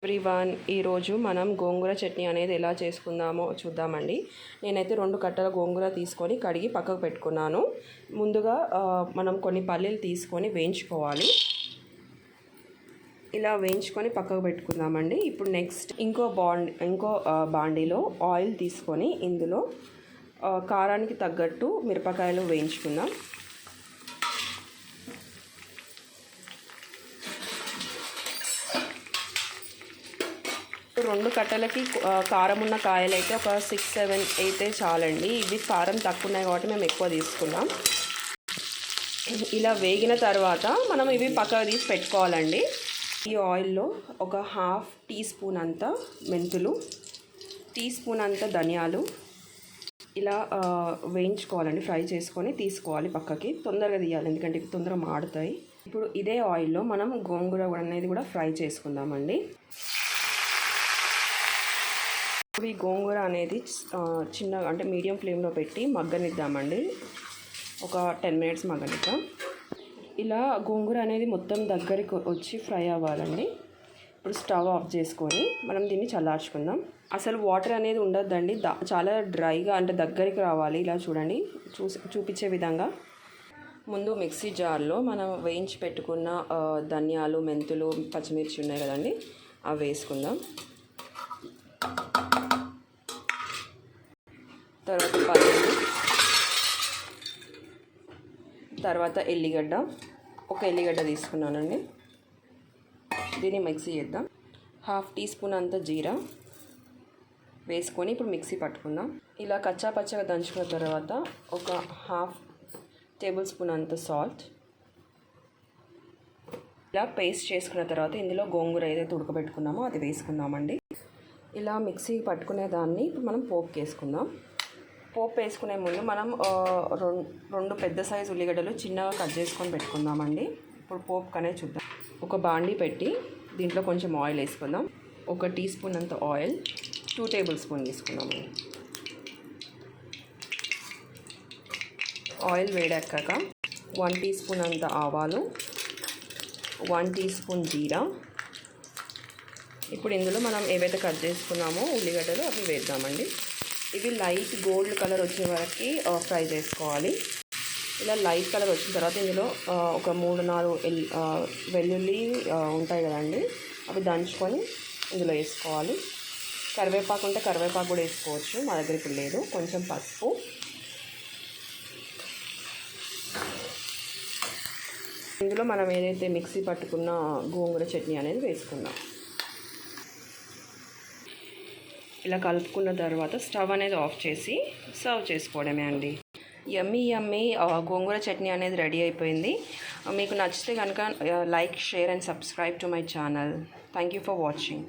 Everyone, ఈరోజు మనం గోంగూర చట్నీ అనేది ఎలా చేసుకుందామో చూద్దామండి. నేనైతే 2 కట్టల గోంగూర తీసుకొని కడిగి పక్కకు పెట్టుకున్నాను. ముందుగా మనం కొన్ని పల్లీలు తీసుకొని వేయించుకోవాలి. ఇలా వేయించుకొని పక్కకు పెట్టుకుందామండి. ఇప్పుడు నెక్స్ట్ ఇంకో బాండీలో ఆయిల్ తీసుకొని ఇందులో కారానికి తగ్గట్టు మిరపకాయలు వేయించుకుందాం. రెండు కట్టలకి కారం ఉన్న కాయలు అయితే ఒక 6-7 అయితే చాలండి. ఇవి కారం తక్కువ ఉన్నాయి కాబట్టి మేము ఎక్కువ తీసుకున్నాం. ఇలా వేగిన తర్వాత మనం ఇవి పక్కకు తీసి పెట్టుకోవాలండి. ఈ ఆయిల్లో ఒక 1/2 టీ స్పూన్ అంత మెంతులు, టీ స్పూన్ అంత ధనియాలు ఇలా వేయించుకోవాలండి. ఫ్రై చేసుకొని తీసుకోవాలి పక్కకి. తొందరగా తీయాలి ఎందుకంటే ఇవి తొందరగా మాడుతాయి. ఇప్పుడు ఇదే ఆయిల్లో మనం గోంగూర అనేది కూడా ఫ్రై చేసుకుందామండి. ఇప్పుడు ఈ గోంగూర అనేది చిన్నగా అంటే మీడియం ఫ్లేమ్లో పెట్టి మగ్గనిద్దామండి. ఒక 10 మినిట్స్ మగ్గనిద్దాం. ఇలా గోంగూర అనేది మొత్తం దగ్గరికి వచ్చి ఫ్రై అవ్వాలండి. ఇప్పుడు స్టవ్ ఆఫ్ చేసుకొని మనం దీన్ని చల్లార్చుకుందాం. అసలు వాటర్ అనేది ఉండొద్దండి, చాలా డ్రైగా అంటే దగ్గరికి రావాలి. ఇలా చూడండి, చూపించే విధంగా. ముందు మిక్సీ జార్లో మనం వేయించి పెట్టుకున్న ధనియాలు, మెంతులు, పచ్చిమిర్చి ఉన్నాయి కదండి, అవి వేసుకుందాం. తర్వాత పల్లీలు, తర్వాత ఎల్లిగడ్డ, ఒక ఎల్లిగడ్డ తీసుకున్నానండి. దీన్ని మిక్సీ చేద్దాం. 1/2 టీ స్పూన్ అంత జీరా వేసుకొని ఇప్పుడు మిక్సీ పట్టుకుందాం. ఇలా కచ్చా పచ్చగా దంచుకున్న తర్వాత ఒక 1/2 టేబుల్ స్పూన్ అంత సాల్ట్. ఇలా పేస్ట్ చేసుకున్న తర్వాత ఇందులో గోంగూర ఏదైతే ఉడకబెట్టుకున్నామో అది వేసుకుందామండి. ఇలా మిక్సీ పట్టుకునే దాన్ని ఇప్పుడు మనం పోపుకి వేసుకుందాం. పోపు వేసుకునే ముందు మనం 2 పెద్ద సైజు ఉల్లిగడ్డలు చిన్నగా కట్ చేసుకొని పెట్టుకుందామండి. ఇప్పుడు పోపు అనేది చూద్దాం. ఒక బాండీ పెట్టి దీంట్లో కొంచెం ఆయిల్ వేసుకుందాం. 1 టీ స్పూన్ అంత ఆయిల్, 2 టేబుల్ స్పూన్ తీసుకుందామండి. ఆయిల్ వేడెక్కాక 1 టీ స్పూన్ అంత ఆవాలు, 1 టీ స్పూన్ జీరా. ఇప్పుడు ఇందులో మనం ఏవైతే కట్ చేసుకున్నామో ఉల్లిగడ్డలు అవి వేద్దామండి. ఇవి లైట్ గోల్డ్ కలర్ వచ్చే వరకు ఫ్రై చేసుకోవాలి. ఇలా లైట్ కలర్ వచ్చిన తర్వాత ఇందులో ఒక 3-4 వెల్లుల్లి ఉంటాయి కదండి, అవి దంచుకొని ఇందులో వేసుకోవాలి. కరివేపాకు ఉంటే కరివేపాకు కూడా వేసుకోవచ్చు, మా దగ్గర ఇప్పుడు లేదు. కొంచెం పసుపు, ఇందులో మనం ఏదైతే మిక్సీ పట్టుకున్న గోంగూర చట్నీ అనేది వేసుకుందాం. ఇలా కలుపుకున్న తర్వాత స్టవ్ అనేది ఆఫ్ చేసి సర్వ్ చేసుకోవడమే అండి. యమ్మీ గోంగూర చట్నీ అనేది రెడీ అయిపోయింది. మీకు నచ్చితే కనుక like, share and subscribe to my channel. Thank you for watching.